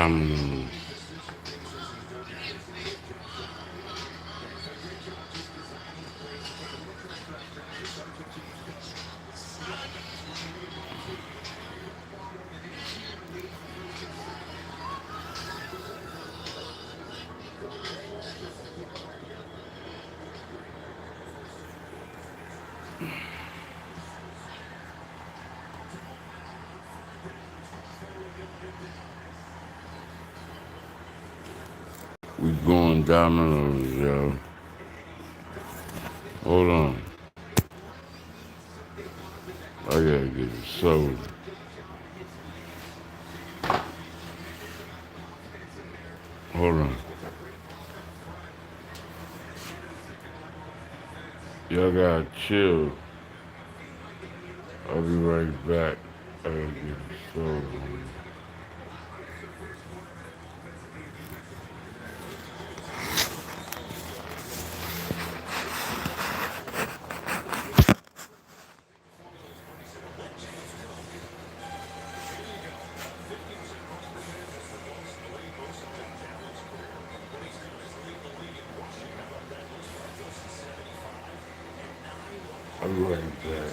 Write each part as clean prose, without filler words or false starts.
Domino'S. We going Domino's, yo. Hold on. I gotta get a soda. Hold on. Y'all gotta chill. I'll be right back. I gotta get a soda. I'll be right back.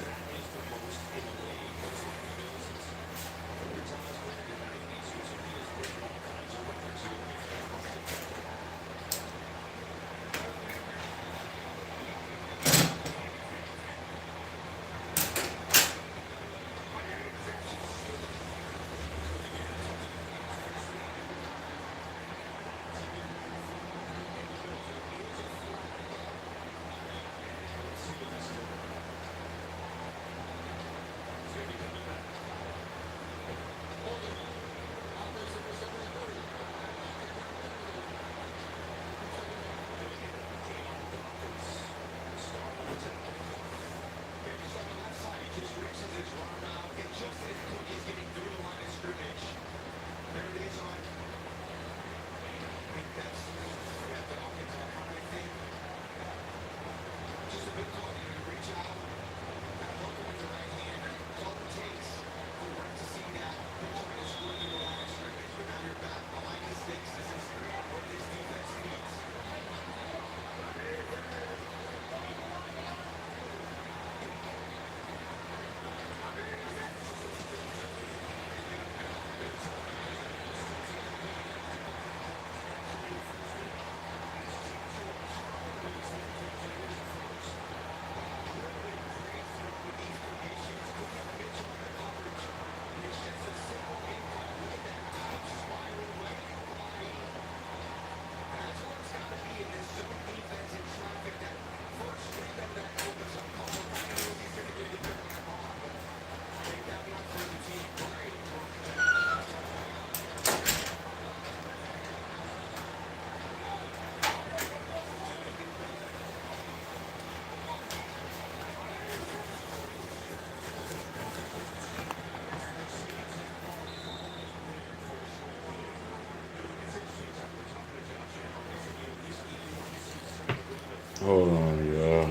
Hold on, y'all.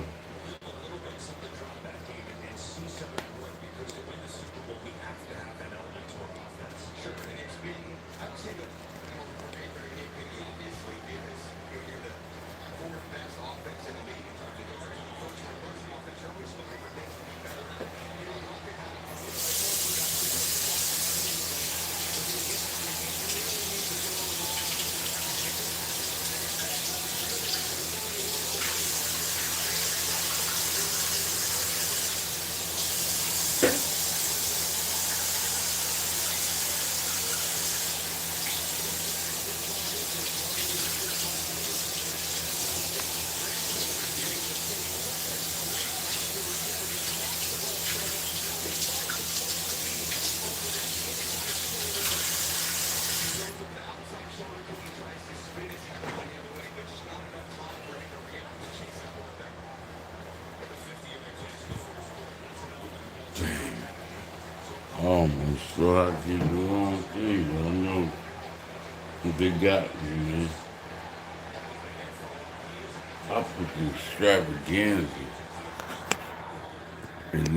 Almost so I did the wrong thing. I don't know what they got me, man. I put the extravaganza and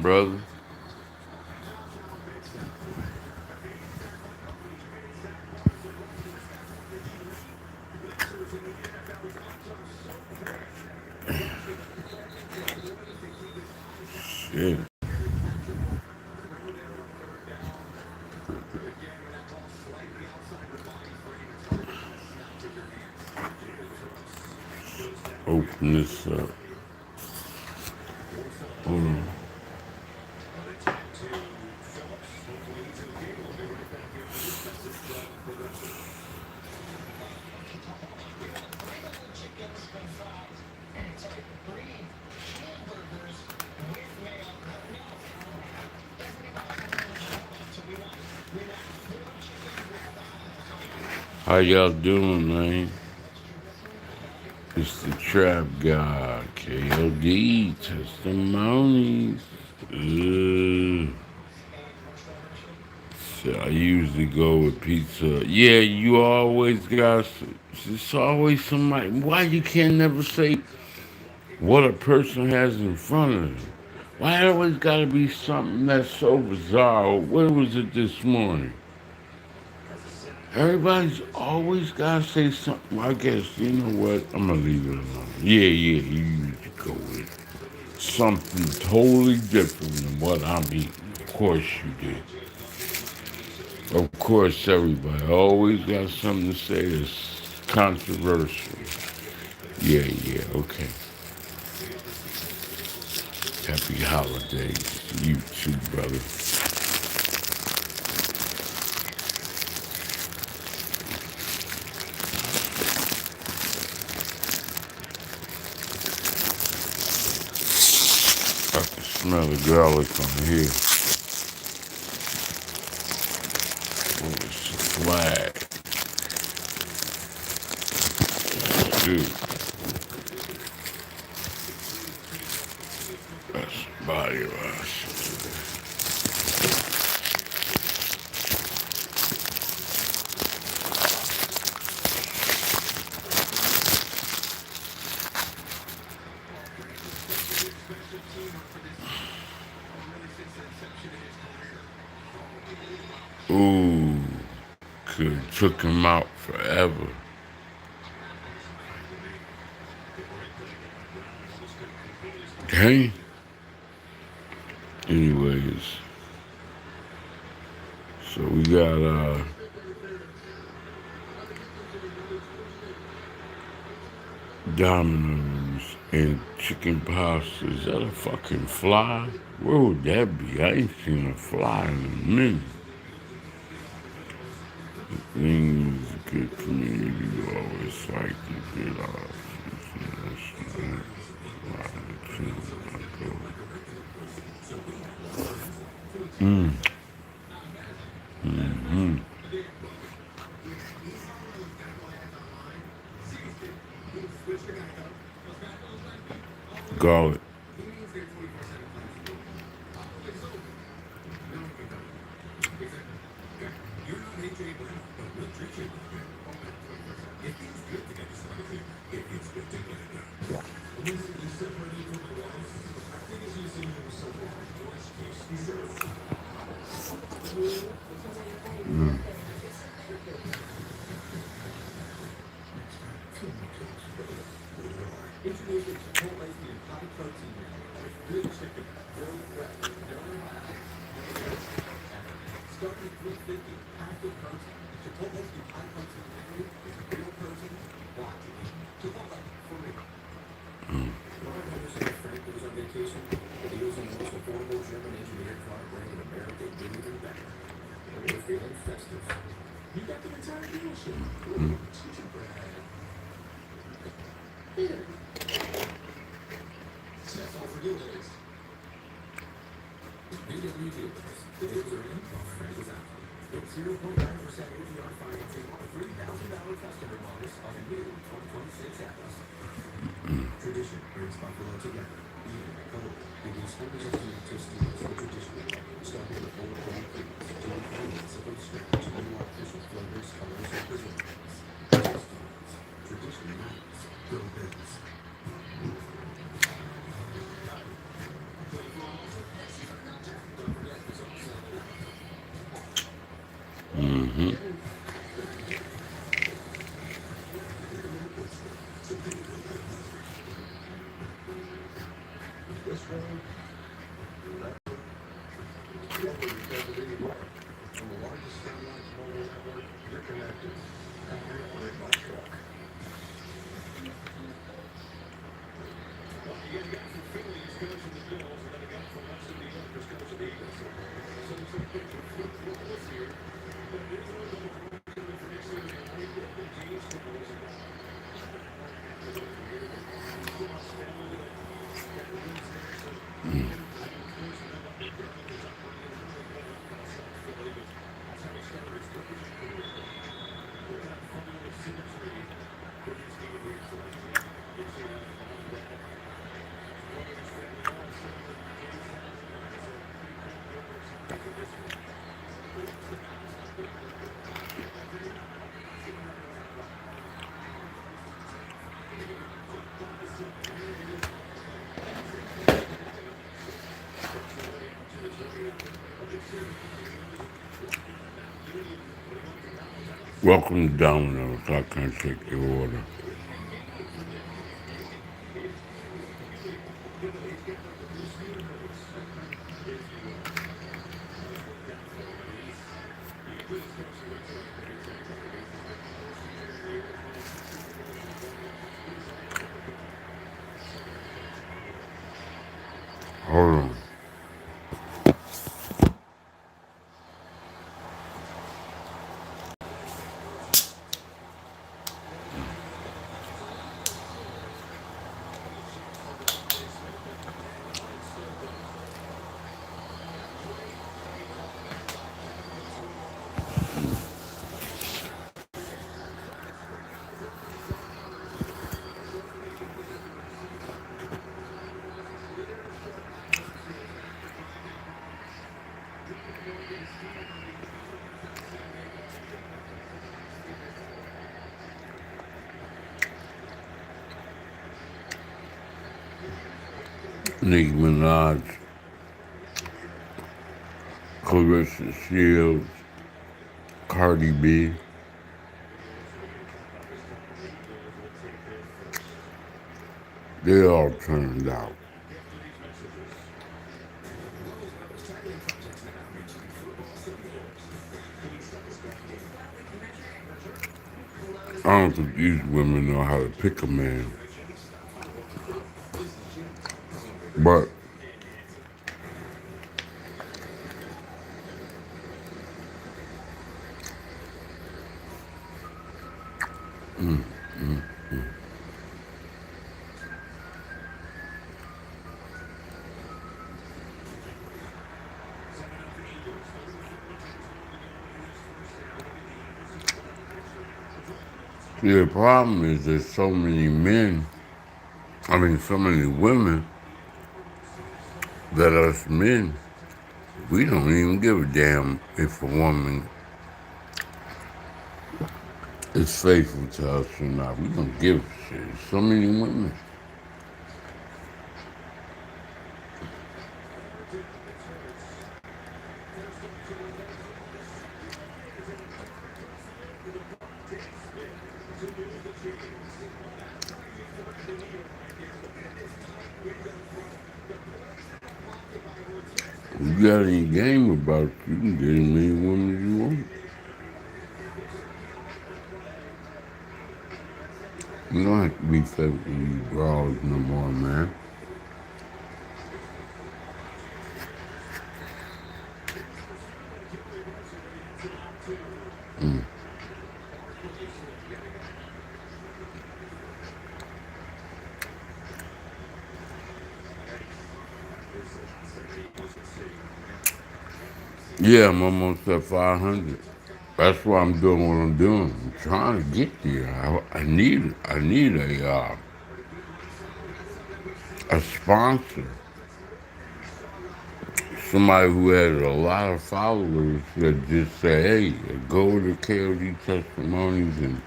brother. Shit. Open this up. Hold on. How y'all doing, man? It's the Trap God, KOD Testimonies. So I usually go with pizza. Yeah, you always got. It's always somebody. Why you can't never say what a person has in front of them? Why it always got to be something that's so bizarre? What was it this morning? Everybody's always got to say something. I guess, you know what? I'm going to leave it alone. Yeah, you need to go with something totally different than what I'm eating. Of course you did. Of course, everybody always got something to say that's controversial. Yeah, okay. Happy holidays to you too, brother. I can smell the garlic on here. Oh, it's a flag. Dude. That's body wash. Ooh, could took him out forever. Okay. Anyways, so we got Domino'S and chicken pasta. Is that a fucking fly? Where would that be? I ain't seen a fly in a minute. Things good community you always like to get off. Garlic. Welcome to Domino'S. I can't take your order. Hold on. Nicki Minaj, Clarissa Shields, Cardi B. They all turned out. I don't think these women know how to pick a man. But the problem is there's so many so many women, that us men, we don't even give a damn if a woman is faithful to us or not. We don't give a shit. So many women. If you got any game about you can get as many women as you want. You don't have to be faithful to these bras no more, man. Yeah, I'm almost at 500. That's why I'm doing what I'm doing. I'm trying to get there. I need a sponsor. Somebody who has a lot of followers that just say, hey, go to KOD Testimonies and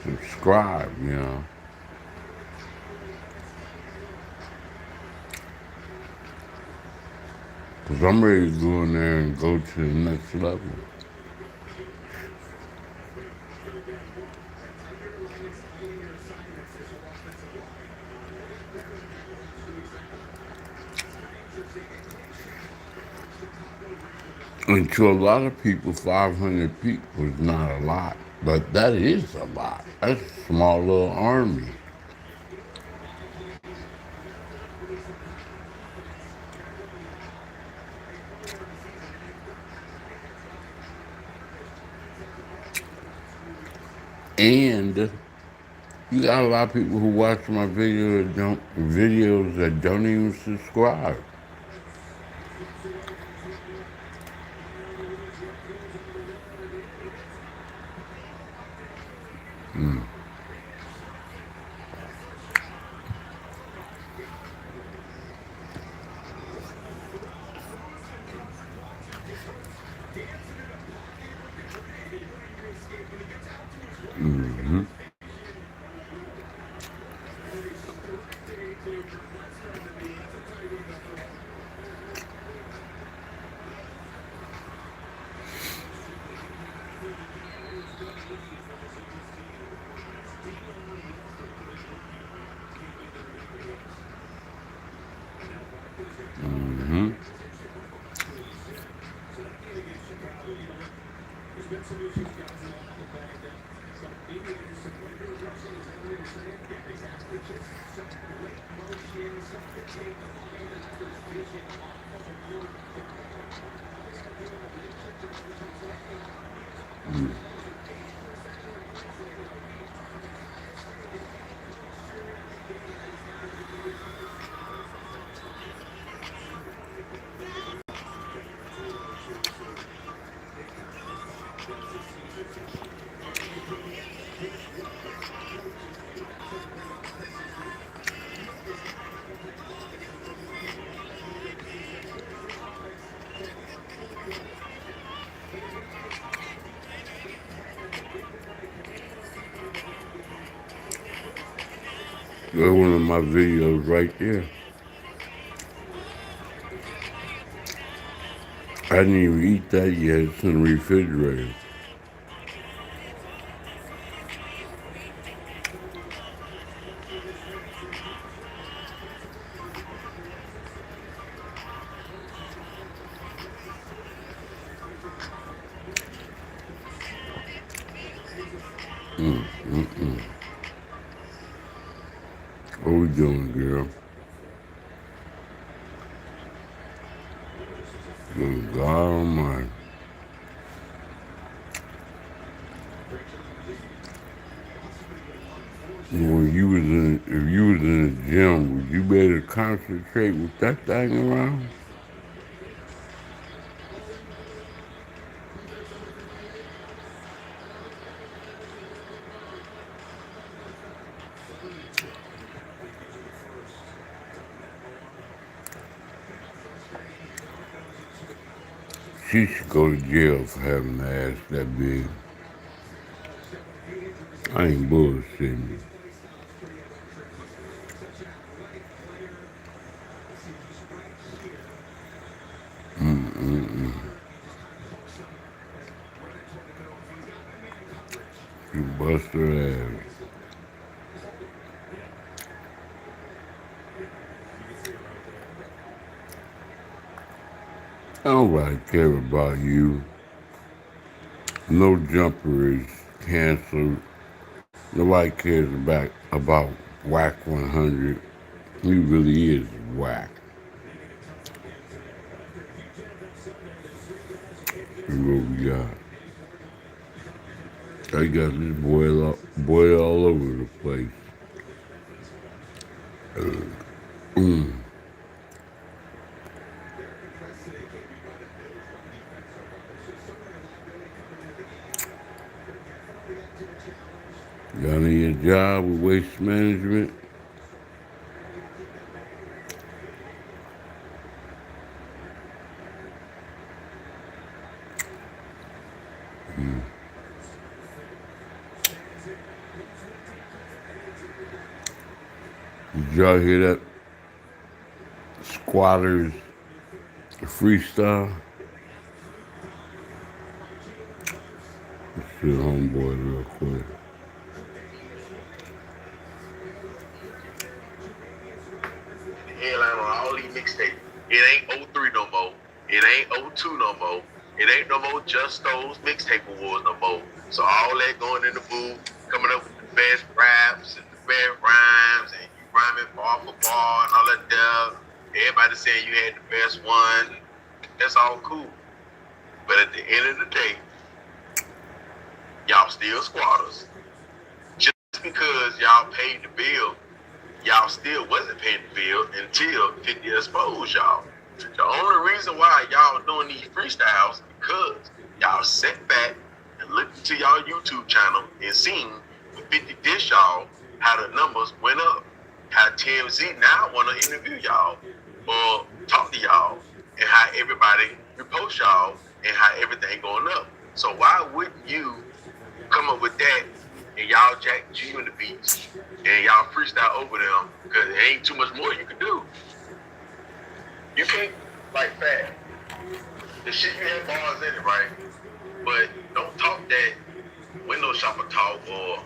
subscribe, you know. Because I'm ready to go in there and go to the next level. And to a lot of people, 500 people is not a lot, but that is a lot. That's a small little army. And you got a lot of people who watch my videos that don't even subscribe. That's one of my videos right there. I didn't even eat that yet. It's in the refrigerator. What we doing, girl? Good God Almighty. When you was in, if you was in the gym, would you be able to concentrate with that thing around? She should go to jail for having an ass that big. I ain't bullshitting. She bust her ass. Nobody care about you. No jumper is canceled. Nobody cares about whack 100. He really is whack. And what we got? I got this boy all over the place. Got any a job with waste management? Did y'all hear that? Squatters freestyle? Let's see homeboy real quick. Headline on all these mixtapes. It ain't '03 no more. It ain't '02 no more. It ain't no more Just Those mixtape awards no more. So all that going in the booth, coming up with the best raps and the best rhymes, and you rhyming bar for bar and all that stuff. Everybody saying you had the best one. That's all cool. But at the end of the day, y'all still squatters. Just because y'all paid the bill, y'all still wasn't paying the bill until 50 exposed y'all. The only reason why y'all doing these freestyles because y'all sat back and looked into y'all YouTube channel and seen the 50 dish y'all how the numbers went up. How TMZ now want to interview y'all or talk to y'all, and how everybody repost y'all and how everything going up. So why wouldn't you come up with that and y'all Jack G on the beats and y'all freestyle over them? Because there ain't too much more you can do. You can't, like, fat. The shit you have bars in it, right? But don't talk that window shopper talk, or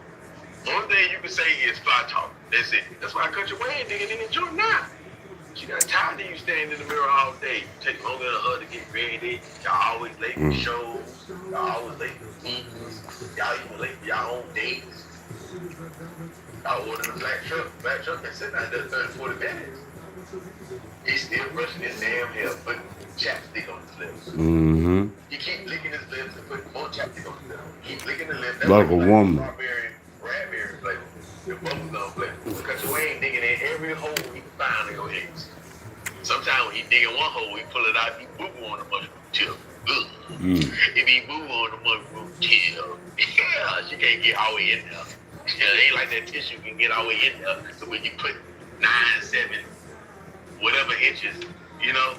only thing you can say is fly talk. That's it. That's why I cut your way and digging in the joint now. She got tired of you standing in the mirror all day. Take longer than her to get ready. Y'all always late for shows. Y'all always late for meetings. Y'all even late for y'all own dates. Y'all ordering a black truck. Black truck been sitting out there 30, 40 minutes. He's still brushing his damn hair, putting chapstick on his lips. Mm-hmm. He keep licking his lips and putting more chapstick on his lips. Keep licking the lips. That's Like a woman. Strawberry, raspberry flavor. The bubblegum flavor. Because you ain't digging in every hole he can find in your eggs. Sometimes when he dig in one hole, he pull it out, he boo-boo on the mushroom tip. If he boo on the mushroom tip, yeah, she can't get all the way in there. It ain't like that tissue can get all the way in there. So when you put 9, 7, whatever inches, you know,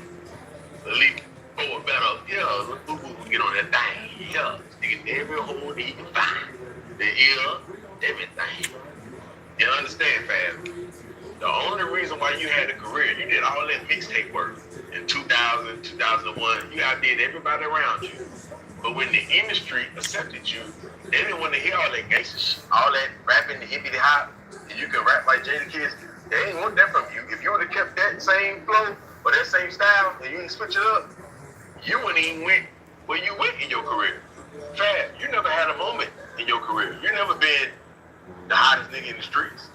at least 4 better, yeah, the boo-boo will get on that thing. Yeah, stick it in every hole that he can find. The ear, everything. You understand, fam? The only reason why you had a career, you did all that mixtape work in 2000, 2001. You outdid everybody around you. But when the industry accepted you, they didn't want to hear all that gangster shit, all that rapping, the hippity hop, and you can rap like Jada Kids. They didn't want that from you. If you would have kept that same flow or that same style and you didn't switch it up, you wouldn't even went where you went in your career. Fab, you never had a moment in your career. You never been the hottest nigga in the streets.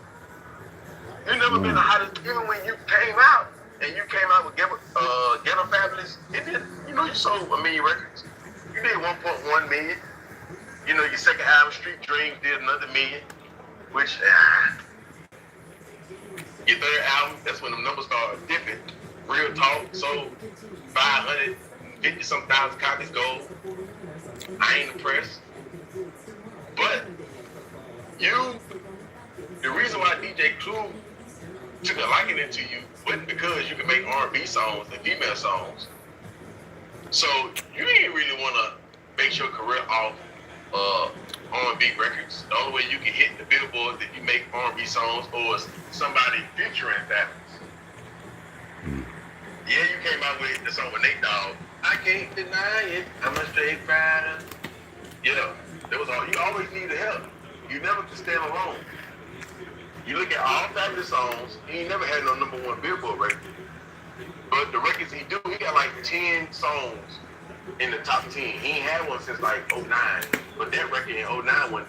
You never been the hottest, even when you came out, and you came out with Ghetto Fabulous, it did, you know, you sold 1 million records. You did 1.1 million. You know, your second album, Street Dreams, did another million, which, your third album, that's when the numbers started dipping. Real Talk sold 550-some thousand copies gold. I ain't impressed. But the reason why DJ Clue took a liking into you wasn't because you can make R&B songs and female songs. So you didn't really want to base your career off R&B records. The only way you can hit the billboards if you make R&B songs or somebody featuring that. Yeah, you came out with the song with Nate Dogg. I can't deny it. I'm a straight rider. Yeah, that was all. You always needed help. You never could stand alone. You look at all Fabulous songs, he ain't never had no #1 Billboard record. But the records he do, he got like 10 songs in the top 10. He ain't had one since like 09. But that record in 09 when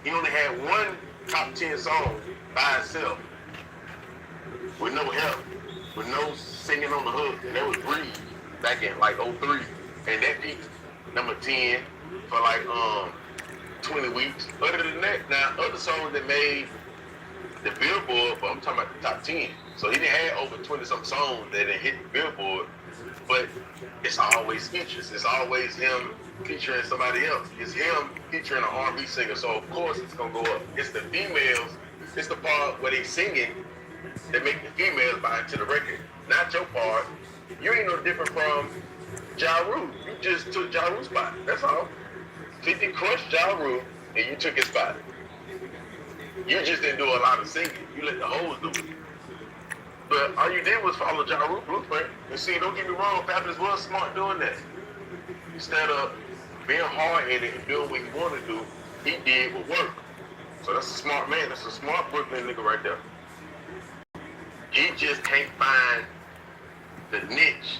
he only had one top 10 song by itself. With no help. With no singing on the hook. And that was Breathe back in like 03. And that peaked #10 for like 20 weeks. Other than that, now other songs that made the Billboard, but I'm talking about the top 10. So he didn't have over 20-some songs that hit the Billboard, but it's always features. It's always him featuring somebody else. It's him featuring an R&B singer, so of course it's gonna go up. It's the females, it's the part where they singing that make the females buy into the record. Not your part. You ain't no different from Ja Rule. You just took Ja Rule's spot, that's all. 50 crushed Ja Rule, and you took his spot. You just didn't do a lot of singing. You let the hoes do it. But all you did was follow Ja Rule's blueprint. And see, don't get me wrong, Fabulous was smart doing that. Instead of being hard-headed and doing what he wanted to do, he did what worked. So that's a smart man. That's a smart Brooklyn nigga right there. He just can't find the niche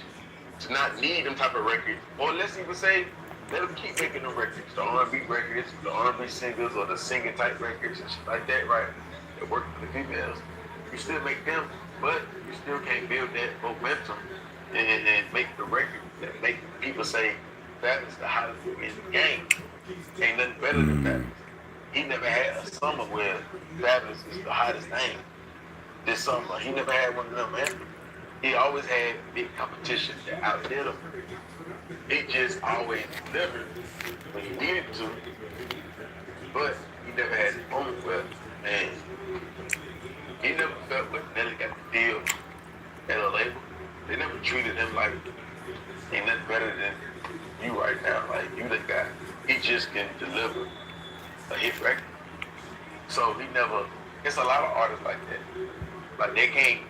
to not need them type of records, or let's even say, let them keep making the records, the R&B records, the R&B singers, or the singing type records and shit like that, right? That work for the females. You still make them, but you still can't build that momentum and make the record that make people say that is the hottest in the game. Ain't nothing better than that. He never had a summer where Fabulous is the hottest thing. This summer, he never had one of them, man. He always had big competition that outdid him. He just always delivered when he needed to, but he never had the moment where, man, he never felt what Nelly got the deal at a label. They never treated him like ain't nothing better than you right now. Like, you the guy. He just can deliver a hit record. So he never, it's a lot of artists like that. Like, they can't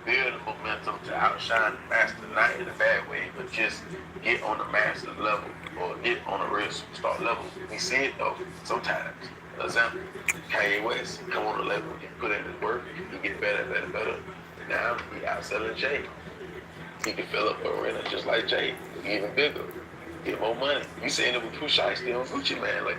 build the momentum to outshine the master, not in a bad way, but just get on the master level or get on a real superstar level. We see it though, sometimes. For example, Kanye West, come on the level, he put in his work, he get better, better, better. And now he outselling Jay. He can fill up an arena just like Jay, even bigger, get more money. You saying it with Pusha still on Gucci, man. Like,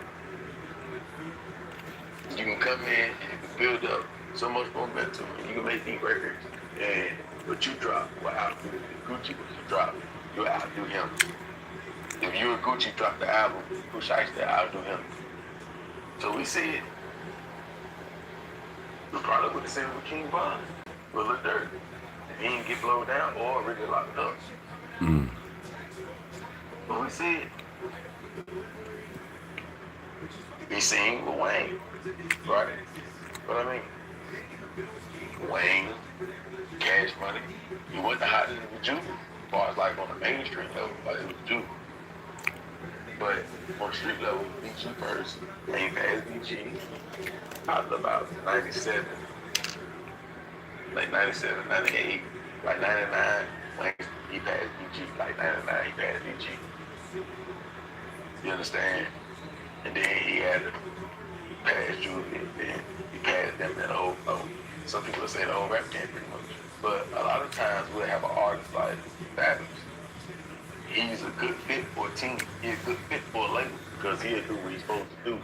you can come in and you can build up so much momentum and you can make these records. And what you drop will outdo Gucci. What you drop, you'll outdo him. If you and Gucci drop the album, Pusha still outdo him. So we see it. We probably would have seen it with King Von, with Lil Durk. If he didn't get blown down or really locked up. But we see it. We seen with Wayne, right? What I mean? Wayne, Cash Money, he wasn't the hottest in the Jew, as far as like on the mainstream level, like it was Jew. But on the street level, BG first, ain't past BG. I was about 97, like 97, 98, like 99, Wayne, he passed BG, like 99, he passed BG. You understand? And then he had to pass Juvie, and then he passed them in the whole flow. Some people say the whole rap game pretty much. But a lot of times we'll have an artist like Fabulous. He's a good fit for a team. He's a good fit for a label because he'll do what he's supposed to do.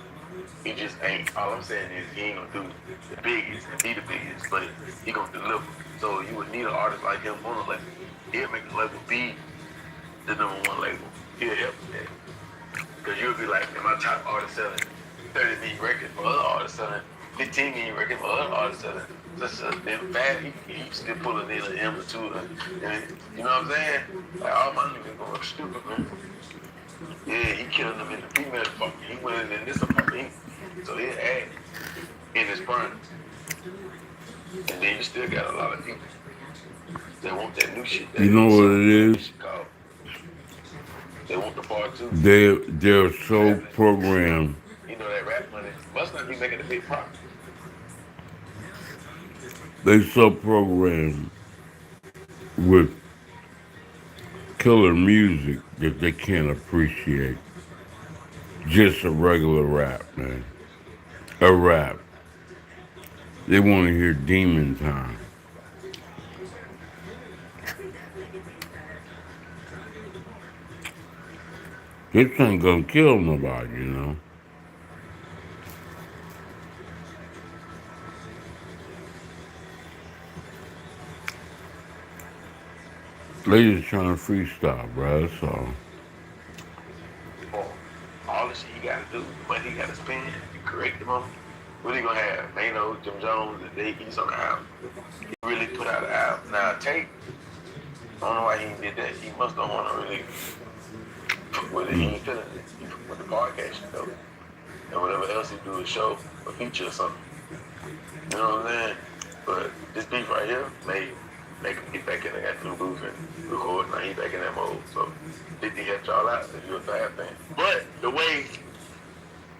He just ain't. All I'm saying is he ain't gonna do the biggest and be the biggest, but he gonna deliver. So you would need an artist like him on the label. He'll make the label be the #1 label. He'll help with that. Because you'll be like, my top artist selling 30 million records, my other artist selling 15 million records, my other artist selling then Fab, he still pulling in an M or two. And you know what I'm saying? Like, all my niggas going stupid, man. Yeah, he killing them in the female department. He went in this apartment. So he'll add in his prime. And then you still got a lot of people that want that new shit. You know what it is? They want the part two. They're so programmed. You know that rap money must not be making a big profit. They so programmed with killer music that they can't appreciate just a regular rap, man. A rap. They want to hear Demon Time. This ain't gonna kill nobody, you know. They just trying to freestyle, bro. That's all. All the shit he gotta do, but he gotta spend, you correct him on. What he gonna have? Mano, Jim Jones, and Dave East on the album. He really put out an album. Now, Tate, I don't know why he did that. He must don't want to really put with it. He ain't feeling it. He put with the podcast, you know. And whatever else he do, a show, a feature or something. You know what I'm saying? But this beef right here, make him get back in that new booth and record. Now he back in that mode. So 50 helped y'all out if you're a Fab fan. But the way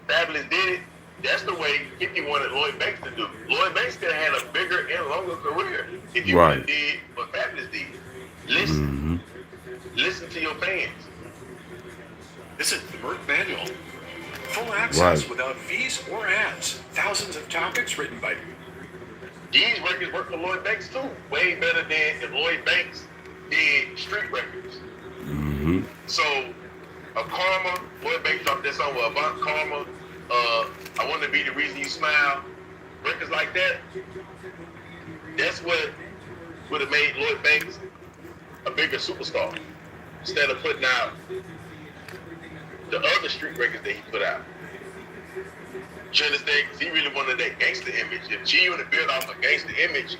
Fabulous did it, that's the way 50 wanted Lloyd Banks to do. Lloyd Banks could have had a bigger and longer career if you would have did what Fabulous did. Listen. Listen to your fans. This is the Merck Manual. Full access without fees or ads. Thousands of topics written by These records work for Lloyd Banks too. Way better than if Lloyd Banks did street records. So, a Karma, Lloyd Banks dropped that song with Avant Karma. I Want to Be the Reason You Smile. Records like that. That's what would have made Lloyd Banks a bigger superstar. Instead of putting out the other street records that he put out. You understand? Because he really wanted that gangster image. If G wanted to build off a gangster image,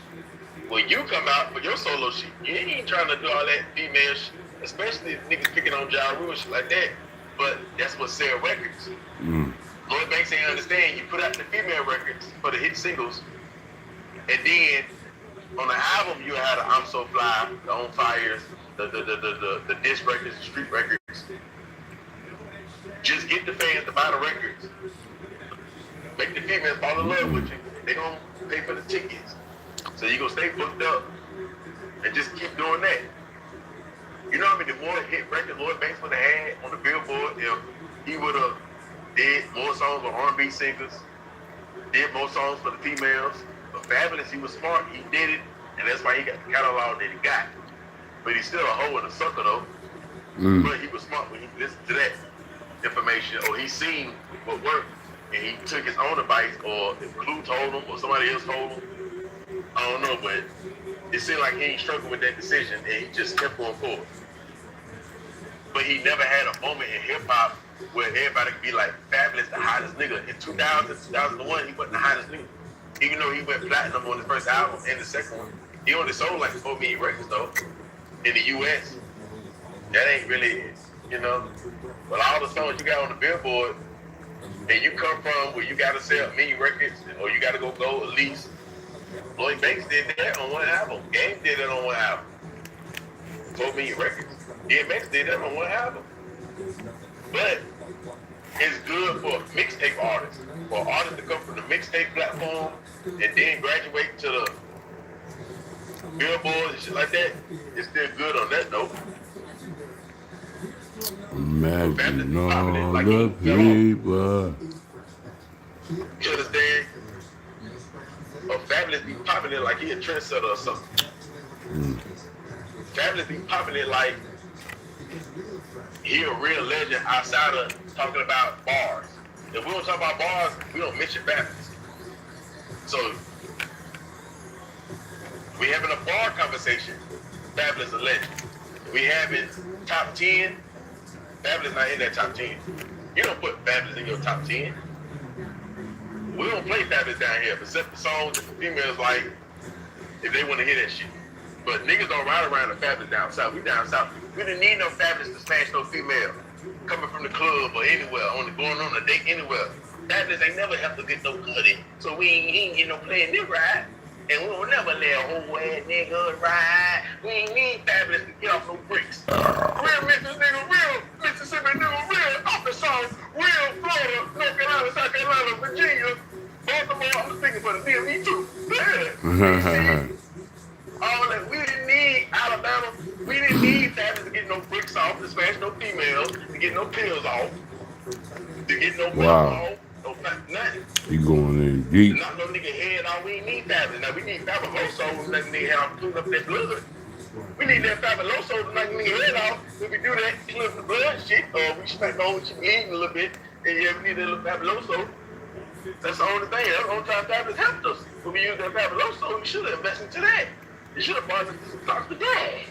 when you come out for your solo shit, you ain't trying to do all that female shit, especially if niggas picking on Ja Rule and shit like that. But that's what sell records. Lloyd Banks ain't understand. You put out the female records for the hit singles, and then on the album you had I'm So Fly, the On Fires, the disc records, the street records. Just get the fans to buy the records. Make the females fall in love with you. They gonna pay for the tickets. So you gonna stay booked up and just keep doing that. You know what I mean? The more hit records Lloyd Banks would have had on the Billboard if he would have did more songs with R&B singers, did more songs for the females. But Fabulous, he was smart. He did it, and that's why he got the catalog that he got. But he's still a hoe and a sucker though. But he was smart when he listened to that information, or he seen what worked, and he took his own advice, or if Clue told him, or somebody else told him. I don't know, but it seemed like he ain't struggled with that decision, and he just kept going forward. But he never had a moment in hip hop where everybody could be like, Fabulous, the hottest nigga. In 2000, 2001, he wasn't the hottest nigga. Even though he went platinum on his first album and the second one, he only sold like 4 million records though in the U.S. That ain't really, you know. But all the songs you got on the Billboard, and you come from where you got to sell many records, or you got to go at least. Lloyd Banks did that on one album. Game did it on one album. 4 million records. DMX did that on one album. But it's good for mixtape artists. For artists to come from the mixtape platform and then graduate to the Billboard and shit like that, it's still good on that note. Imagine all the people. You understand? Or Fabulous be popping it like he a trendsetter or something. Fabulous be popping it like he a real legend outside of talking about bars. If we don't talk about bars, we don't mention Fabulous. So we having a bar conversation, Fabulous a legend. We having top 10, Fabulous not in that top 10. You don't put Fabulous in your top 10. We don't play Fabulous down here, except the songs that the females like, if they want to hear that shit. But niggas don't ride around the Fabulous down south. We down south. We didn't need no Fabulous to smash no female coming from the club or anywhere, going on a date anywhere. Fabulous ain't never have to get no goodie, so he ain't get no playing this ride. And we will never let a whole ass nigga ride. We ain't need Fabulous to get off no bricks. Real Memphis nigga, real Mississippi nigga, real Arkansas, real Florida, North Carolina, South Carolina, Virginia, Baltimore. I'm speaking for the DMV too. Yeah. All that we didn't need Alabama. We didn't need Fabulous to get no bricks off, to smash no females, to get no pills off, to get no pills off. No, nothing. You going in deep. Not no nigga head off. We ain't need Fabulous. Now we need Fabuloso to let nigga have clean up that blood. We need that Fabuloso to knock nigga head off. If we do that, clean up the blood shit, or we smack on what you bleeding a little bit, and yeah, we need that little Fabuloso. That's the only thing. That's the only time Fabulous helped us. When we use that Fabuloso, we should have invested into that. You should have bought Dr. Dad.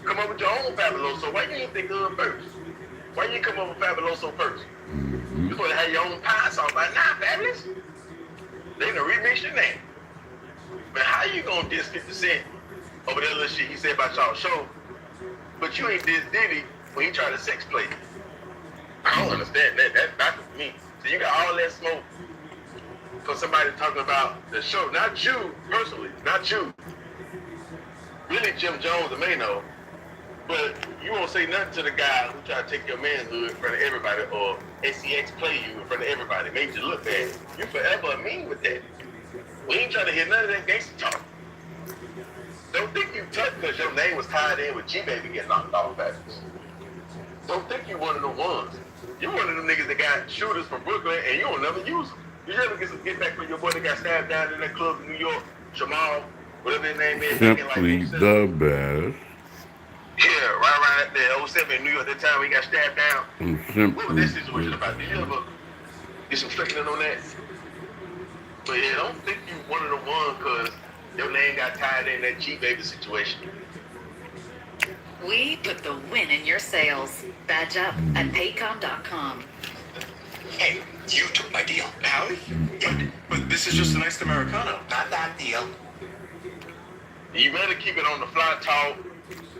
Come up with your own Fabuloso. Why you didn't think of it first? Why you come up with Fabuloso first? You supposed to have your own pie sauce. Like, nah, Fabulous. They gonna remix your name. But how you gonna diss 50 Cent over that little shit he said about y'all show, but you ain't diss Diddy when he tried to sex play? I don't understand that. That's backwards for me. So you got all that smoke for somebody talking about the show. Not you, personally. Not you. Really Jim Jones, the Mano. But you won't say nothing to the guy who tried to take your manhood in front of everybody, or SCX play you in front of everybody, made you look bad. You forever mean with that. We ain't trying to hear none of that gangster talk. Don't think you tough because your name was tied in with G-Baby getting knocked off Fabulous. Don't think you one of the ones. You one of them niggas that got shooters from Brooklyn and you don't never use them. You never get back from your boy that got stabbed down in that club in New York, Jamal, whatever his name is. Simply like the best. Yeah, right around that that 07 in New York that time when he got stabbed down? What was that situation about? Did you ever get some straightening on that? But yeah, don't think you one of the ones because your name got tied in that G Baby situation. We put the win in your sales. Badge up at paycom.com. Hey, you took my deal. Howie? But this is just a nice Americano. Not that deal. You better keep it on the fly talk,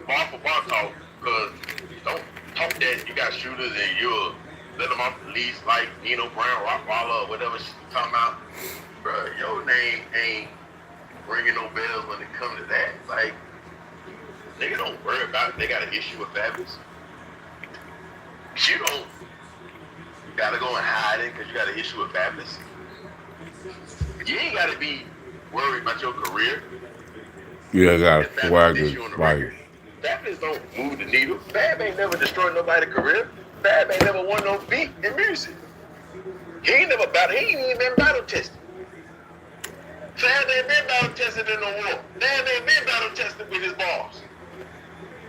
bar for bar talk, because don't talk that you got shooters and you'll let them off the lease like Nino Brown, Rockwaller, or whatever shit you talking about. Bruh, your name ain't ringing no bells when it comes to that. Like, nigga don't worry about it. They got an issue with Fabulous. You don't gotta go and hide it because you got an issue with Fabulous. You ain't gotta be worried about your career. Yeah, I got a swagger fight. Fabulous don't move the needle. Fab ain't never destroyed nobody's career. Fab ain't never won no beat in music. He ain't never battled. He ain't even been battle tested. Fab ain't been battle tested in no war. Fab ain't been battle tested with his bars.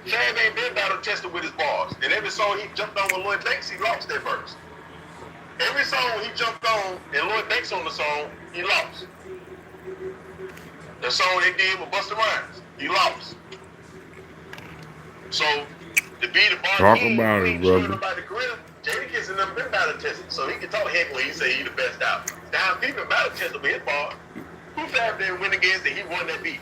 Fab ain't been battle tested with his bars. And every song he jumped on with Lloyd Banks, he lost that verse. Every song he jumped on and Lloyd Banks on the song, he lost. The song they did with Busta Rhymes, he lost. So to be the bar Talk king, about it, ain't brother. sure about the career. Jadakiss and them been battle tested, so he can talk heck when he say he the best out. Now people battle tested with his bar. Who Fab didn't win against and he won that beat?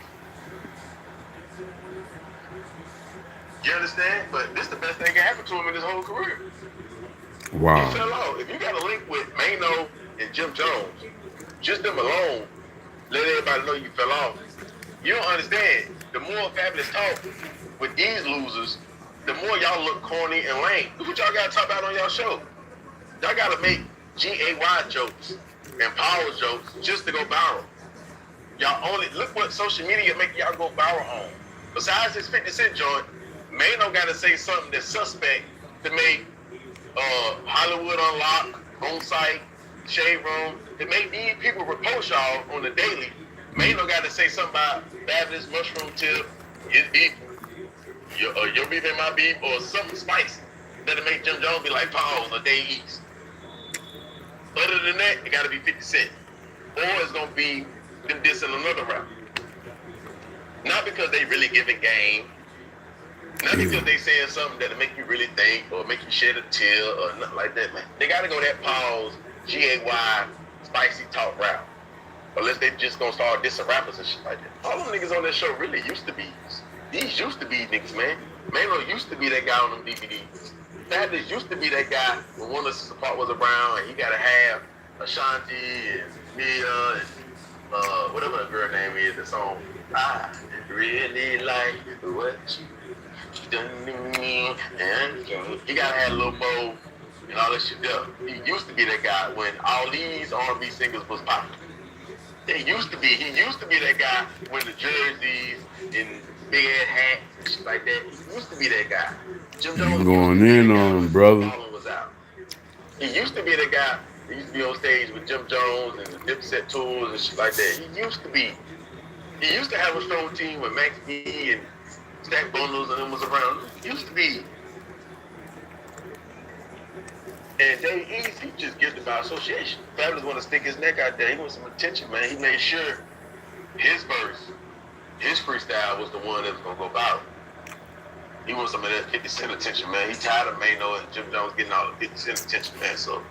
You understand? But this is the best thing that happened to him in his whole career. Wow. He fell off. If you got a link with Mano and Jim Jones, just them alone, let everybody know you fell off. You don't understand. The more Fabulous talk with these losers, the more y'all look corny and lame. Look what y'all got to talk about on y'all show. Y'all got to make GAY jokes and power jokes just to go viral. Y'all only look what social media make y'all go viral on. Besides this 50 Cent joint, Mano got to say something that's suspect to make Hollywood Unlocked, On Site, Shade Room, to make these people repost y'all on the daily. Mano got to say something about Fabulous Mushroom Tip, his beef, your beef and my beef, or something spicy that'll make Jim Jones be like, pause, a day east. Other than that, it got to be 50 Cent. Or it's going to be them dissing another rapper. Not because they really giving game, not because they saying something that'll make you really think or make you shed a tear or nothing like that, man. They got to go that pause, GAY, spicy talk rap. Unless they just gonna start dissing rappers and shit like that. All them niggas on that show really used to be. These used to be niggas, man. Mano used to be that guy on them DVDs. Fabulous used to be that guy when one of the part was around and he got to have Ashanti and Mia and whatever that girl name is, the song. I really like what you done to me. And he got to have Lil Mo and all that shit there. He used to be that guy when all these R&B singers was popping. He used to be that guy when the jerseys and big ass hats and shit like that. He used to be that guy. Jim Jones going in on him, brother. Was out. He used to be that guy that used to be on stage with Jim Jones and the Dipset Tools and shit like that. He used to be. He used to have a strong team with Max B and Stack Bundles and them was around. He used to be. And Dave East, he just gets by association. Fabulous want to stick his neck out there. He wants some attention, man. He made sure his verse, his freestyle was the one that was going to go viral. He wants some of that 50 Cent attention, man. He tired of Mano and Jim Jones getting all the 50 Cent attention, man. So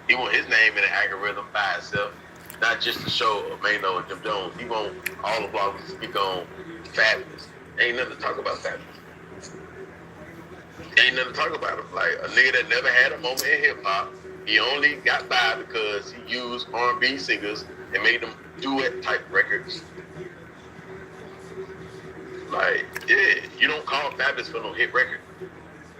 he want his name in the algorithm by itself, not just the show of Mano and Jim Jones. He want all the bloggers to speak on Fabulous. Ain't nothing to talk about Fabulous. Ain't nothing to talk about him. Like a nigga that never had a moment in hip hop. He only got by because he used R&B singers and made them duet type records. Like, yeah, you don't call Fabulous for no hit record.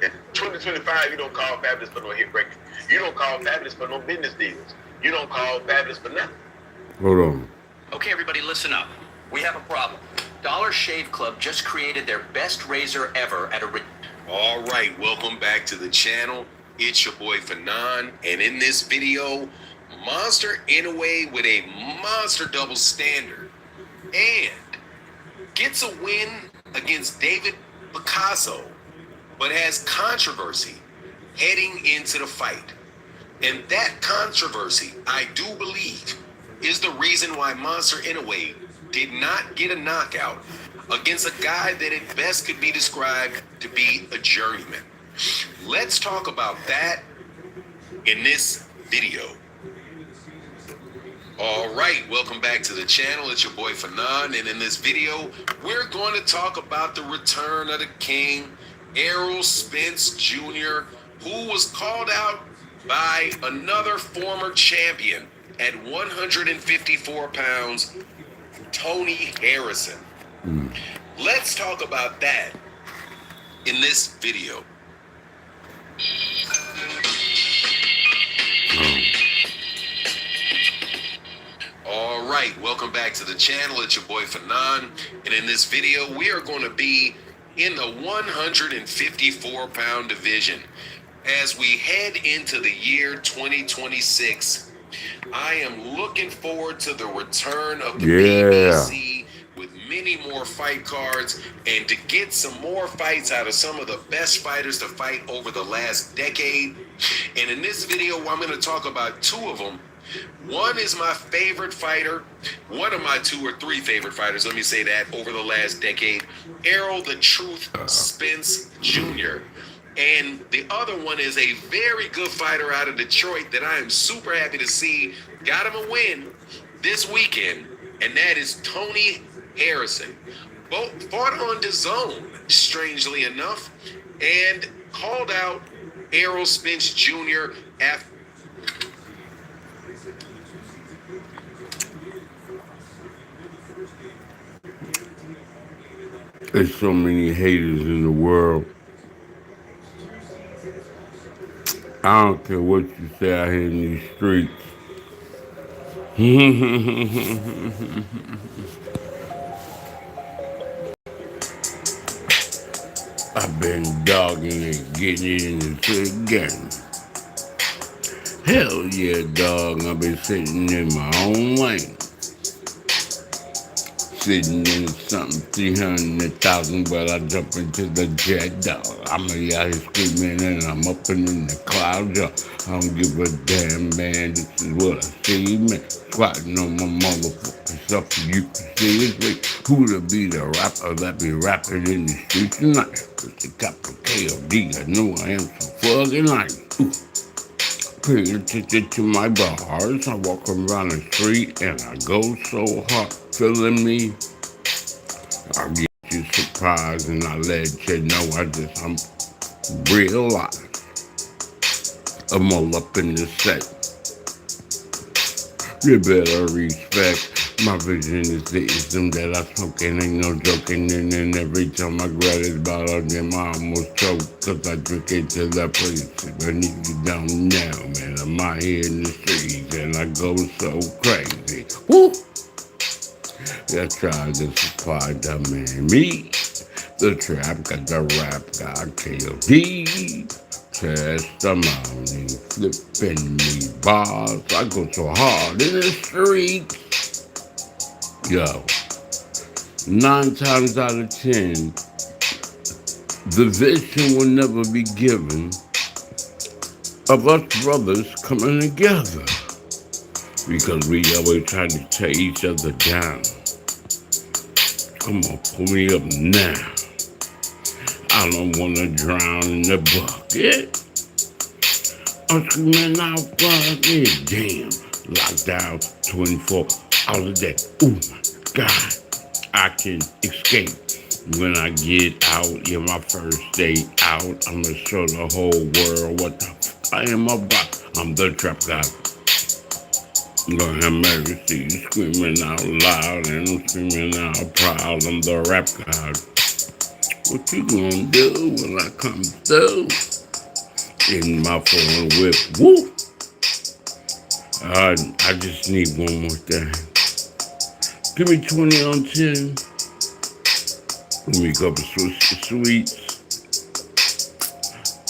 In 2025, you don't call Fabulous for no hit record. You don't call Fabulous for no business deals. You don't call Fabulous for nothing. Hold on. Okay, everybody, listen up. We have a problem. Dollar Shave Club just created their best razor ever at a... All right, welcome back to the channel. It's your boy Fanon, and in this video, Monster Inouye with a monster double standard and gets a win against David Picasso but has controversy heading into the fight. And that controversy, I do believe, is the reason why Monster Inoue did not get a knockout against a guy that at best could be described to be a journeyman. Let's talk about that in this video. All right, welcome back to the channel. It's your boy Fanon, and in this video, we're going to talk about the return of the king, Errol Spence Jr., who was called out by another former champion at 154 pounds, Tony Harrison. Let's talk about that in this video. All right, welcome back to the channel. It's your boy Fanon, and in this video, we are going to be in the 154-pound division. As we head into the year 2026, I am looking forward to the return of the BBC with many more fight cards and to get some more fights out of some of the best fighters to fight over the last decade. And in this video, I'm going to talk about two of them. One is my favorite fighter, one of my 2 or 3 favorite fighters, let me say that, over the last decade, Errol the Truth Spence Jr. And the other one is a very good fighter out of Detroit that I am super happy to see got him a win this weekend, and that is Tony Harrison. Both fought on DAZN, strangely enough, and called out Errol Spence Jr. after. There's so many haters in the world. I don't care what you say out here in these streets. I've been dogging it, getting into it again. Hell yeah, dog. I've been sitting in my own lane. Sitting in something 300,000, but I jump into the jet, dog. I'm out here screaming and I'm up and in the clouds, yo. I don't give a damn, man. This is what I see, man. Squatting on my motherfucking stuff, you can see it. Wait, who to be the rapper that be rapping in the streets tonight? Cause the capital KOD, I know I am so fucking nice. Pay attention to my bars. I walk around the street and I go so hard. Feeling me? I'll get you surprised and I let you know I'm real life. I'm all up in the set. You better respect. My vision is the ism that I smoke and ain't no joking. And then every time I grab this bottle, then I almost choke. Cause I drink it to that place. But you don't know, man. I'm out here in the streets and I go so crazy. Woo! I tried to supply the man me. The trap got the rap, got KOD. Testimony, flipping me bars. I go so hard in the streets. Yo, 9 times out of 10, the vision will never be given of us brothers coming together. Because we always try to tear each other down. Come on, pull me up now. I don't want to drown in the bucket. I'm screaming out fucking damn. Lockdown 24 hours a day. Oh my God, I can escape. When I get out, yeah, my first day out, I'm gonna show the whole world what the f I am about. I'm the trap guy. Lord have mercy, screaming out loud and I'm screaming out proud. I'm the rap god. What you gonna do when I come through? In my foreign whip, woo! I just need one more thing. Give me 20 on 10. Give me a couple sweets.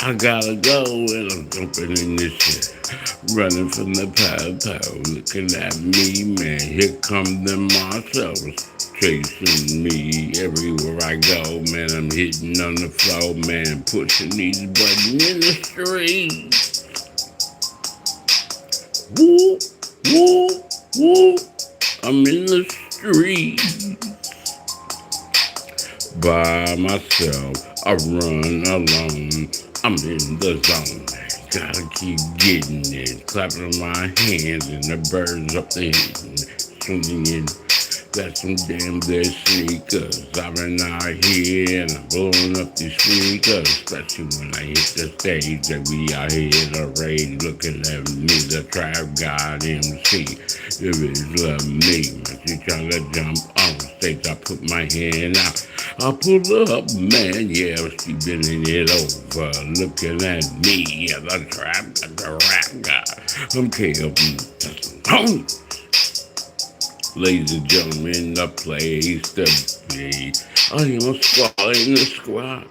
I gotta go and I'm jumping in this shit. Running from the pow-pow, looking at me, man. Here come them Marcells. chasing me everywhere I go, man. I'm hitting on the floor, man, pushing these buttons in the street. Woo, woo, woo. I'm in the street by myself. I run alone. I'm in the zone. Gotta keep getting it, clapping my hands and the birds up the hill, swinging. Got some damn good sneakers. I've been out here and I'm blowing up these speakers, especially when I hit the stage. That we out here to rage, looking at me, the trap god MC. If it's love me, man, she trying to jump on stage. I put my hand out, I pull up, man, yeah, she bending it over, looking at me, yeah, the trap god, the rap god. I'm KLB. Ladies and gentlemen, the place to be. I am a squad in the squad.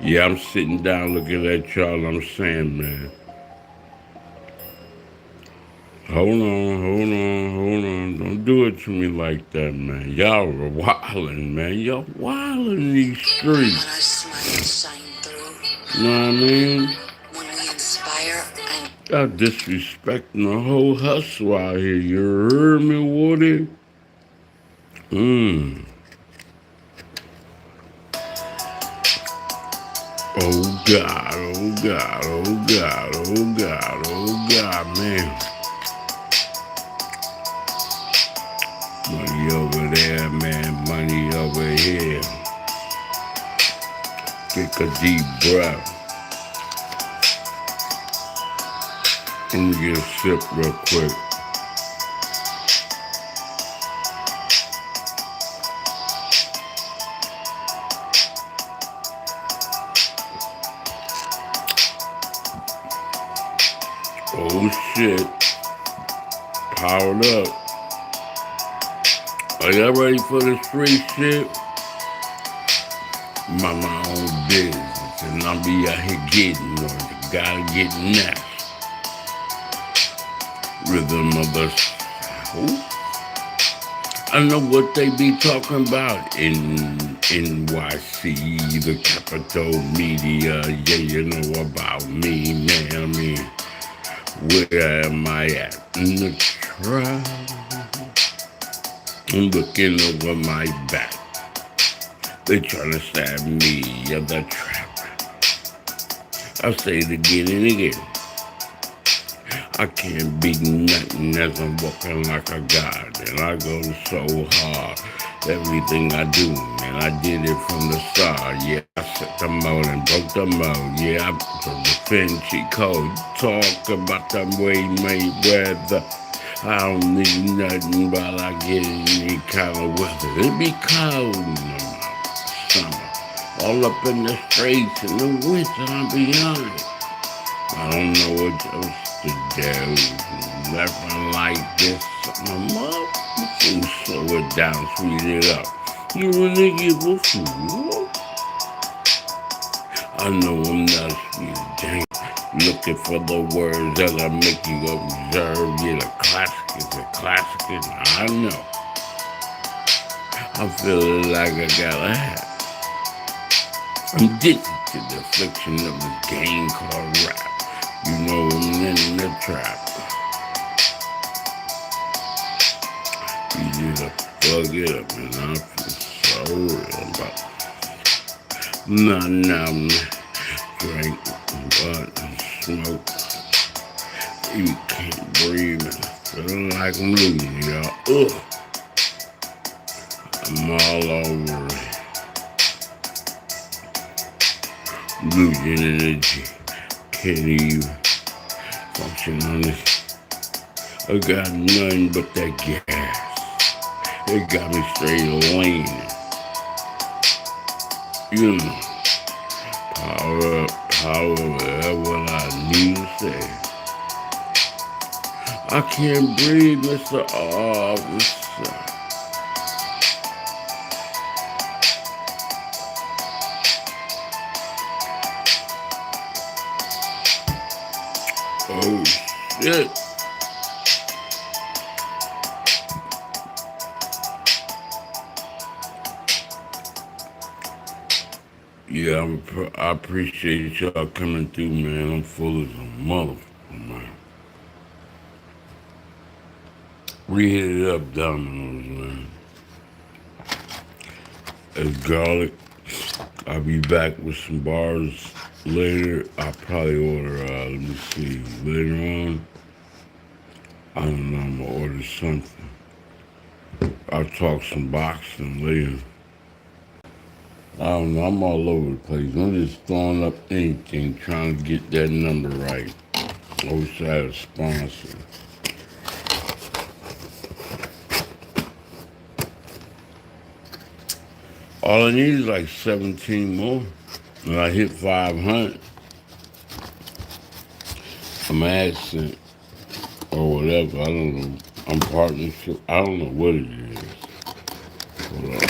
Yeah, I'm sitting down looking at y'all. I'm saying, man. Hold on. Don't do it to me like that, man. Y'all are wildin', man. Y'all wildin' in these streets. You know what I mean? When we inspire and Y'all disrespecting the whole hustle out here. You heard me, Woody? Oh God, man. Money over there, man. Money over here. Take a deep breath. Let me get a sip real quick. Oh shit. Powered up. Are y'all ready for the street shit? Mind my own business, and I'll be out here getting on it. Gotta get next. Rhythm of the South. I know what they be talking about in NYC, the capital media. Yeah, you know about me, man. I mean, where am I at? In the trap. I'm looking over my back. They tryna stab me in the trap. I say it again and again. I can't be nothing as I'm walking like a god. And I go so hard. Everything I do, man, I did it from the start. Yeah, I set the mode and broke the mode. Yeah, I put the Vinci code. Talk about the way Mayweather. I don't need nothing but I get any kind of weather. It be cold in the summer. All up in the streets in the winter, I'll be honest. I don't know what else to do. Never like this. I'm up. You slow it down, speed it up. You really give a fool. I know I'm not sweet, dang. Looking for the words that'll make you observe. Yeah, the classic is a classic, and I know. I'm feeling like I gotta have. I'm addicted to the affliction of this game called rap. You know I'm in the trap. You just plug it up and I feel so real about it. Nah, drink, but smoke. You can't breathe and feeling like I'm losing, y'all. Ugh. I'm all over it. Losing energy. Can't even function on it. I got nothing but that gas. It got me straight leaning. You know, power, that's what I need to say. I can't breathe, Mr. Officer. Oh, shit. Yeah, I appreciate y'all coming through, man. I'm full as a motherfucker, man. We hit it up, Domino's, man. It's garlic. I'll be back with some bars later. I'll probably order, let me see, later on. I don't know, I'm gonna order something. I'll talk some boxing later. I don't know, I'm all over the place. I'm just throwing up anything, trying to get that number right. I wish I had a sponsor. All I need is like 17 more. When I hit 500, I'm asking or whatever. I don't know. I'm partnership. I don't know what it is. Hold on.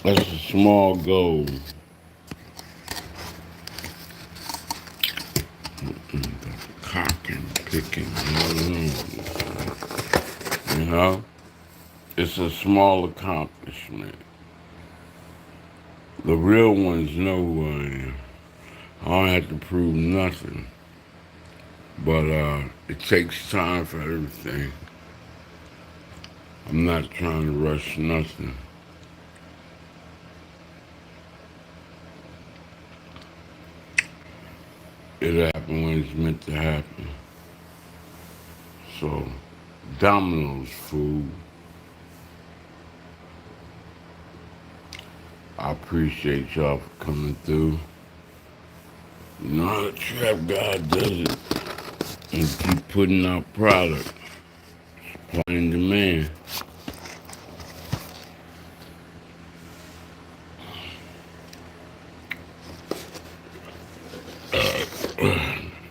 That's a small goal. Cocking, picking, you know? It's a small accomplishment. The real ones know who I am. I don't have to prove nothing. But it takes time for everything. I'm not trying to rush nothing. It'll happen when it's meant to happen. So, Domino's food. I appreciate y'all for coming through. You know how the trap God does it. And keep putting out product. Supply and demand.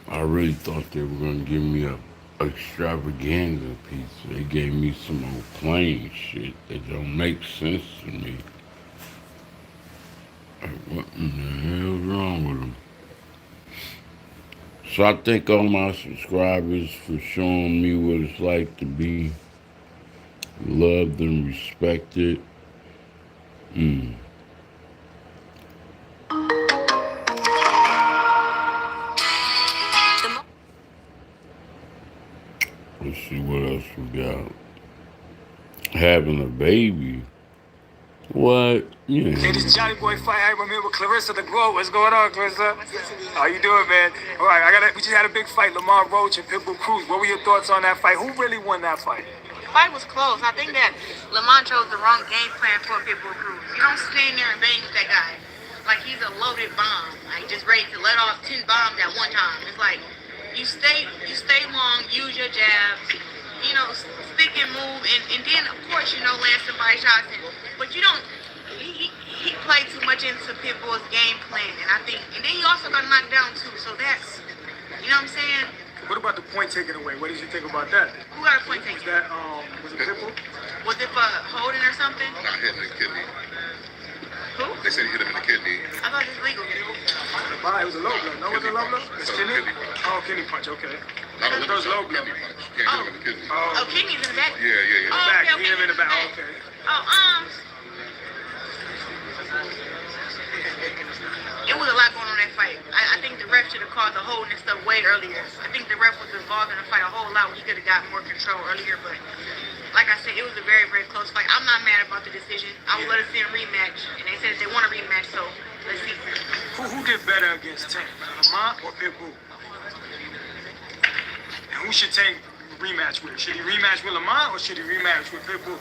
I really thought they were going to give me a extravaganza pizza. They gave me some old plain shit that don't make sense to me. Like, what in the hell's wrong with them? So I thank all my subscribers for showing me what it's like to be loved and respected. Let's see what else we got. Having a baby. What? Yeah. Hey, this Johnny Boy fight. I'm here with Clarissa the Globe. What's going on, Clarissa? How you doing, man? All right, we just had a big fight, Lamar Roach and Pitbull Cruz. What were your thoughts on that fight? Who really won that fight? The fight was close. I think that Lamar chose the wrong game plan for Pitbull Cruz. You don't stand there and bang with that guy like he's a loaded bomb, like just ready to let off 10 bombs at one time. It's like you stay long, use your jabs, you know, stick and move, and then of course land some body shots. But you don't. He played too much into Pitbull's game plan, and then he also got knocked down too. So that's, you know what I'm saying? What about the point taken away? What did you think about that? Who got a point taken? Was it Pitbull? Was it for holding or something? Not hitting the kidney. Who? They said he hit him in the kidney. I thought it was legal. It was a low blow. No, was it a low blow? It's kidney? Oh, kidney punch. Okay. That was low blow. Kidney punch. Can't hit him in the kidney. Oh, kidneys in the back? Yeah. Oh, Back. okay, Hit him in the back. Oh, okay. It was a lot going on in that fight. I think the ref should have called the holding and stuff way earlier. I think the ref was involved in the fight a whole lot. He could have got more control earlier, but like I said, it was a very, very close fight. I'm not mad about the decision. I would let us see a rematch, and they said they want a rematch, so let's see. Who did better against Tank, Lamar or Pitbull? And who should Tank rematch with? Should he rematch with Lamar or should he rematch with Pitbull?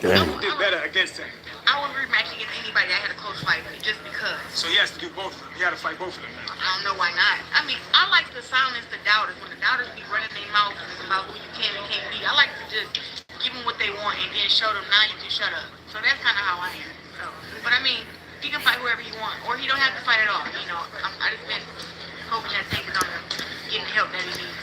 Damn. Who did better against Tank? I would rematch against anybody that had a close fight, just because. So he has to do both of them. He had to fight both of them. I don't know why not. I mean, I like to silence the doubters. When the doubters be running their mouth about who you can and can't be, I like to just give them what they want and then show them, now you can shut up. So that's kind of how I am. So, but I mean, he can fight whoever he wants, or he don't have to fight at all. You know, I just been hoping that Tank is on getting the help that he needs.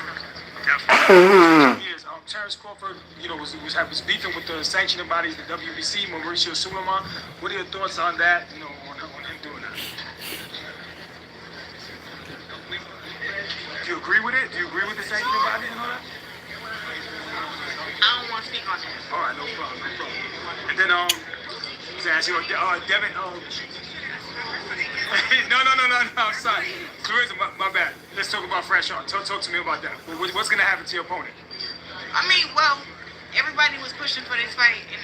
Terrence Crawford, was beefing with the sanctioning bodies, the WBC, Mauricio Suleiman. What are your thoughts on that? On him doing that? Do you agree with it? Do you agree with the sanctioning bodies and all that? I don't want to speak on that. All right, no problem, no problem. And then, to ask you, Devin, no, I'm sorry. Clarissa, my bad. Let's talk about Fresh On. Talk to me about that. What's going to happen to your opponent? I mean, well, everybody was pushing for this fight, and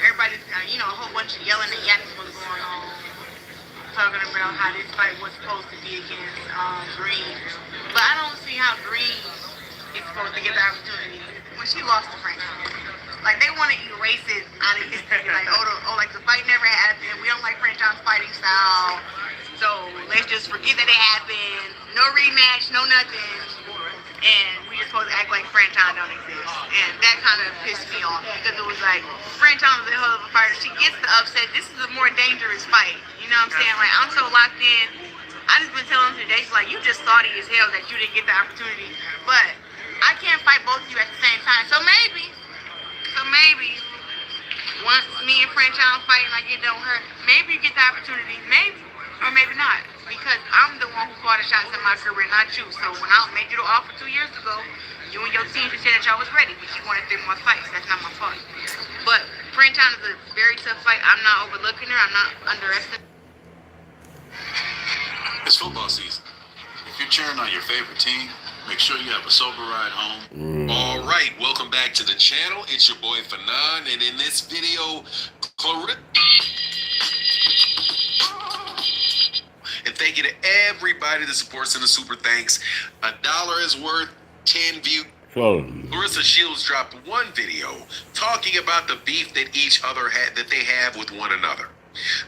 everybody, a whole bunch of yelling and yapping was going on, talking about how this fight was supposed to be against Green. But I don't see how Green is supposed to get the opportunity when she lost to Frank. Like, they want to erase it out of history. Like, like the fight never happened. We don't like Frank John's fighting style. So let's just forget that it happened. No rematch, no nothing. And we just supposed to act like Frank John don't exist. And that kind of pissed me off because it was like, Frank John is a hell of a fighter. She gets the upset. This is a more dangerous fight. You know what I'm saying? Like, I'm so locked in. I just been telling her today, she's like, you just salty as hell that you didn't get the opportunity. But I can't fight both of you at the same time. So maybe, once me and Frank John fight and I get done with her, maybe you get the opportunity. Maybe. Or maybe not. Because I'm the one who called the shots in my career, not you. So when I made you the offer 2 years ago, you and your team just said that y'all was ready, but you wanted 3 more fights. That's not my fault. But Frank John is a very tough fight. I'm not overlooking her. I'm not underestimating. It's football season. If you're cheering on your favorite team, make sure you have a sober ride home. All right, welcome back to the channel. It's your boy Fanon, and in this video, and thank you to everybody that supports in the super thanks. $1 is worth 10 views. Claressa Shields dropped one video talking about the beef that they have with one another.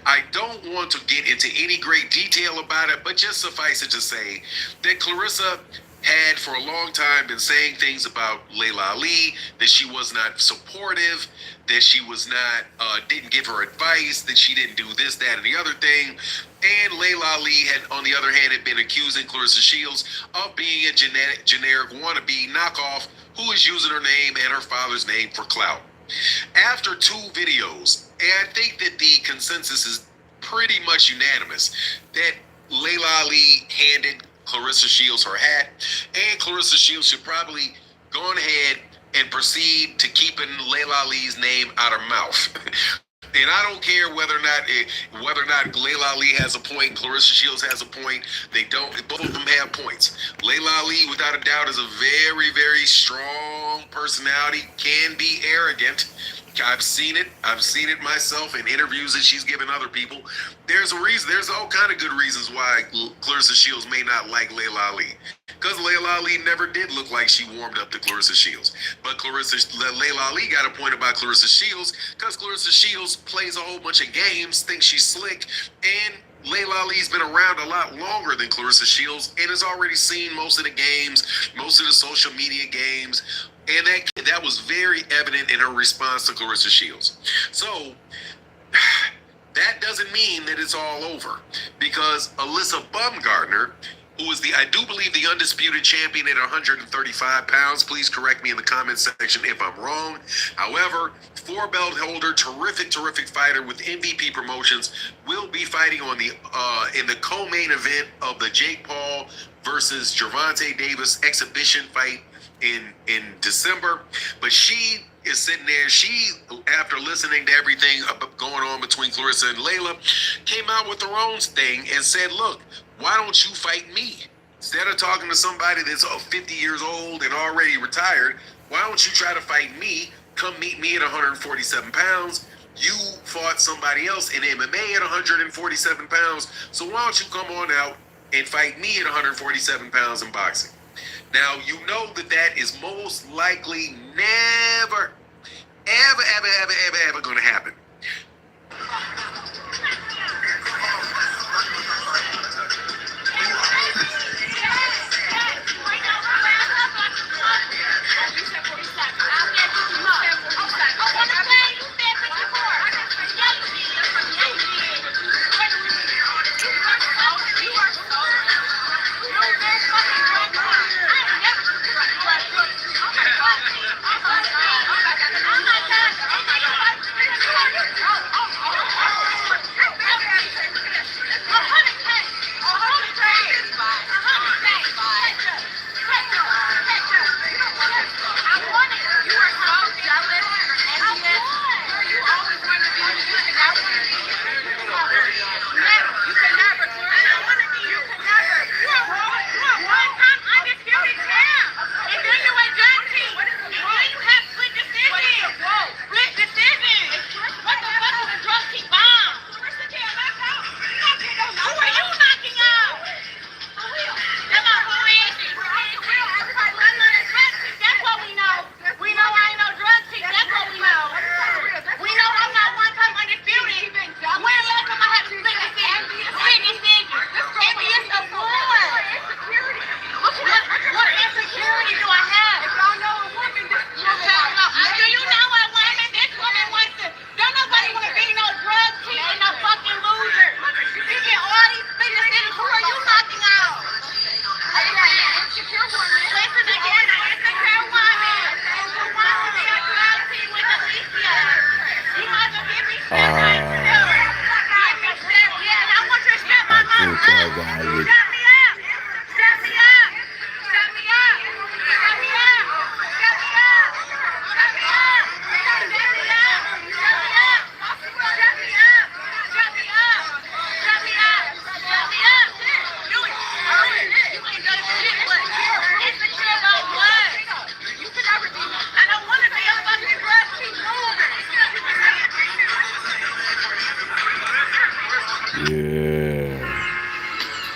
I don't want to get into any great detail about it, but just suffice it to say that Claressa had for a long time been saying things about Layla Ali, that she was not supportive, that she was not, didn't give her advice, that she didn't do this, that, and the other thing. And Layla Ali had, on the other hand, had been accusing Claressa Shields of being a generic wannabe knockoff who is using her name and her father's name for clout. After 2 videos, and I think that the consensus is pretty much unanimous, that Layla Ali handed Claressa Shields her hat, and Claressa Shields should probably go on ahead and proceed to keeping Layla Ali's name out her mouth. And I don't care whether or not Layla Ali has a point, Claressa Shields has a point. They don't. Both of them have points. Layla Ali, without a doubt, is a very, very strong personality. Can be arrogant. I've seen it. I've seen it myself in interviews that she's given other people. There's a reason. There's all kind of good reasons why Claressa Shields may not like Layla Ali. Because Layla Ali never did look like she warmed up to Claressa Shields. But Layla Ali got a point about Claressa Shields because Claressa Shields plays a whole bunch of games, thinks she's slick, and Layla Ali's been around a lot longer than Claressa Shields and has already seen most of the games, most of the social media games. And that was very evident in her response to Claressa Shields. So that doesn't mean that it's all over, because Alyssa Baumgardner, who is I do believe the undisputed champion at 135 pounds. Please correct me in the comment section if I'm wrong. However, 4-belt holder, terrific fighter with MVP Promotions, will be fighting on in the co-main event of the Jake Paul versus Gervonta Davis exhibition fight in December. But she is sitting there. She, after listening to everything going on between Claressa and Layla, came out with her own thing and said, look, why don't you fight me? Instead of talking to somebody that's 50 years old and already retired, why don't you try to fight me? Come meet me at 147 pounds. You fought somebody else in MMA at 147 pounds. So why don't you come on out and fight me at 147 pounds in boxing? Now, you know that is most likely never, ever going to happen.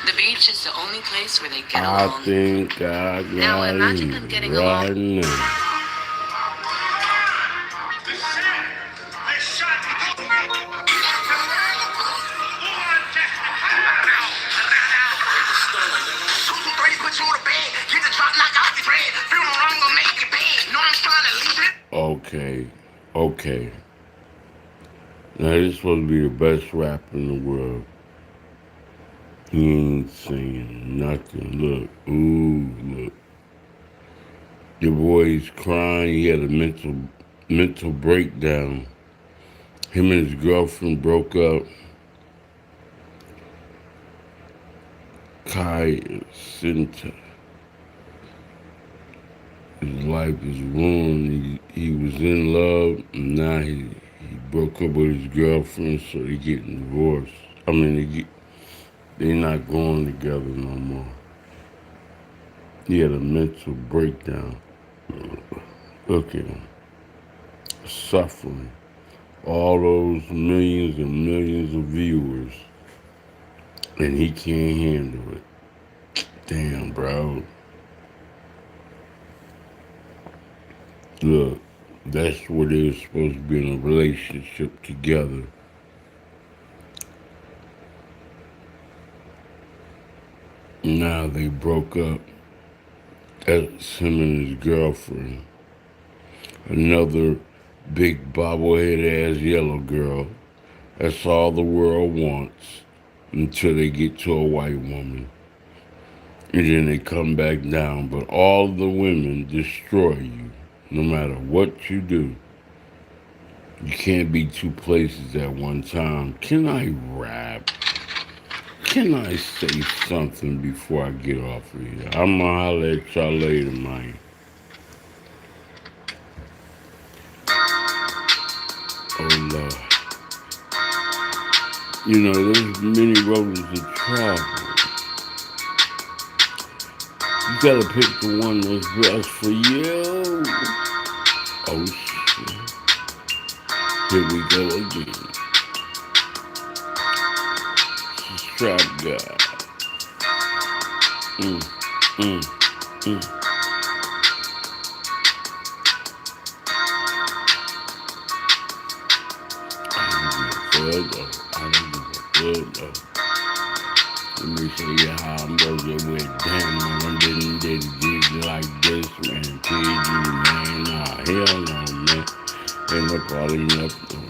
The beach is the only place where they get I along. think I got Now imagine them getting along. right now. Okay. Now this supposed to be the best rapper in the world. He ain't saying nothing. Look. The boy's crying. He had a mental breakdown. Him and his girlfriend broke up. Kai Sinta. His life is ruined. He was in love, and now he broke up with his girlfriend, so they getting divorced. They're not going together no more. He had a mental breakdown. Look at him. Suffering. All those millions and millions of viewers, and he can't handle it. Damn, bro. Look, that's where they were supposed to be in a relationship together. Now they broke up. That's him and his girlfriend. Another big bobblehead ass yellow girl. That's all the world wants until they get to a white woman. And then they come back down. But all the women destroy you. No matter what you do, you can't be two places at one time. Can I rap? Can I say something before I get off of here? I'm gonna holler at y'all later, man. Oh, Lord. You know, there's many roads to travel. You gotta pick the one that's best for you. Oh, shit. Here we go again. Strap guy. I don't give a fuck. Let me show you how I'm gonna get with damn, man. I did it like this, man. Kid you, man. Nah, hell no, man. Ain't no party, nothing.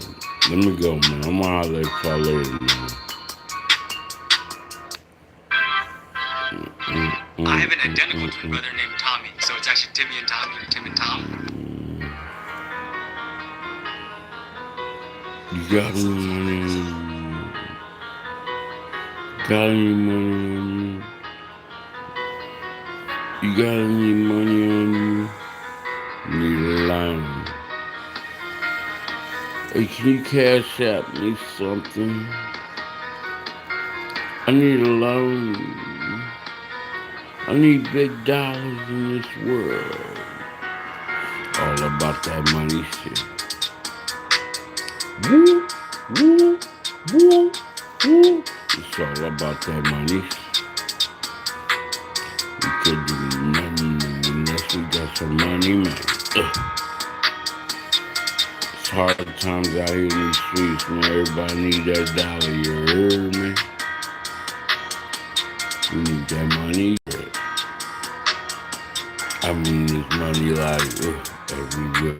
Let me go, man. I'm gonna holler at y'all later, man. I have an identical twin brother named Tommy, so it's actually Timmy and Tommy, or Tim and Tom. You got any money on you? Got any money on you? You got any money on you? Need a line. Hey, can you cash out me something? I need a loan. I need big dollars in this world. All about that money shit. Woo, woo, woo, woo. It's all about that money. We could do nothing unless we got some money, man. It's hard times out here in these streets, man. Everybody need that dollar, you heard me? We need that money. I mean, this money like everywhere.